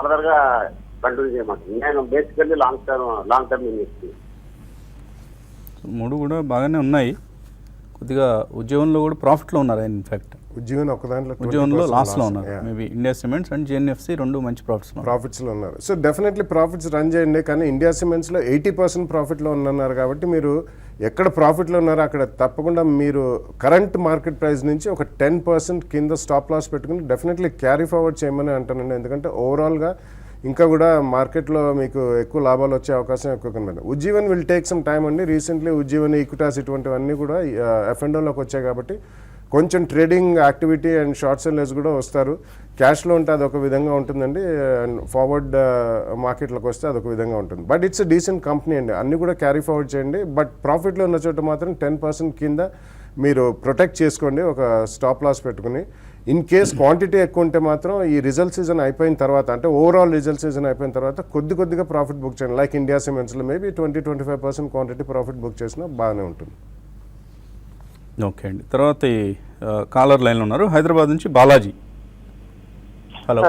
Further గా continue చేయమంటుంది. నేను basically long term invest. మూడు కూడా బాగానే ఉన్నాయి. కొద్దిగా ఉద్యోగంలో కూడా ప్రాఫిట్లో ఉన్నారు ఆయన. ఇన్ఫాక్ట్ ఉద్యోగంలో లాస్లో ఉన్నారు. Maybe India cements and GNFC రెండు మంచి ప్రాఫిట్స్లో ఉన్నారు. సో డెఫినెట్లీ ప్రాఫిట్స్ రన్ చేయండి. కానీ ఇండియా సిమెంట్స్లో 80% ప్రాఫిట్లో ఉన్నారు కాబట్టి మీరు ఎక్కడ ప్రాఫిట్లో ఉన్నారో అక్కడ తప్పకుండా మీరు కరెంట్ మార్కెట్ ప్రైస్ నుంచి ఒక 10% కింద స్టాప్ లాస్ పెట్టుకుని డెఫినెట్లీ క్యారీ ఫార్వర్డ్ చేయమని అంటానండి. ఎందుకంటే ఓవరాల్గా ఇంకా కూడా మార్కెట్లో మీకు ఎక్కువ లాభాలు వచ్చే అవకాశం ఎక్కువ కనబడింది. Ujjivan will take some time అండి. రీసెంట్లీ ఉజ్జీవన్, ఈక్విటాస్ ఇటువంటివన్నీ కూడా F&Oలోకి వచ్చాయి కాబట్టి కొంచెం trading activity and short sellers కూడా వస్తారు. క్యాష్లో ఉంటే అదొక విధంగా ఉంటుందండి, అండ్ ఫార్వర్డ్ మార్కెట్లోకి వస్తే అదొక విధంగా ఉంటుంది. బట్ ఇట్స్ డీసెంట్ కంపెనీ అండి. అన్నీ కూడా క్యారీ ఫార్వర్డ్ చేయండి. బట్ ప్రాఫిట్లో ఉన్న చోట మాత్రం 10% కింద మీరు ప్రొటెక్ట్ చేసుకోండి ఒక స్టాప్ లాస్ పెట్టుకుని. ఇన్ కేస్ క్వాంటిటీ ఎక్కువ ఉంటే మాత్రం ఈ రిజల్ట్ సీజన్ అయిపోయిన తర్వాత, అంటే ఓవరాల్ రిజల్ట్ సీజన్ అయిపోయిన తర్వాత కొద్దిగా ప్రాఫిట్ బుక్ చేయండి. లైక్ ఇండియా సిమెంట్స్లో మేబీ 20-25% క్వాంటిటీ ప్రాఫిట్ బుక్ చేసినా బాగానే ఉంటుంది. ఓకే అండి. తర్వాత ఈ కాలర్ లైన్లో ఉన్నారు, హైదరాబాద్ నుంచి బాలాజీ. హలో.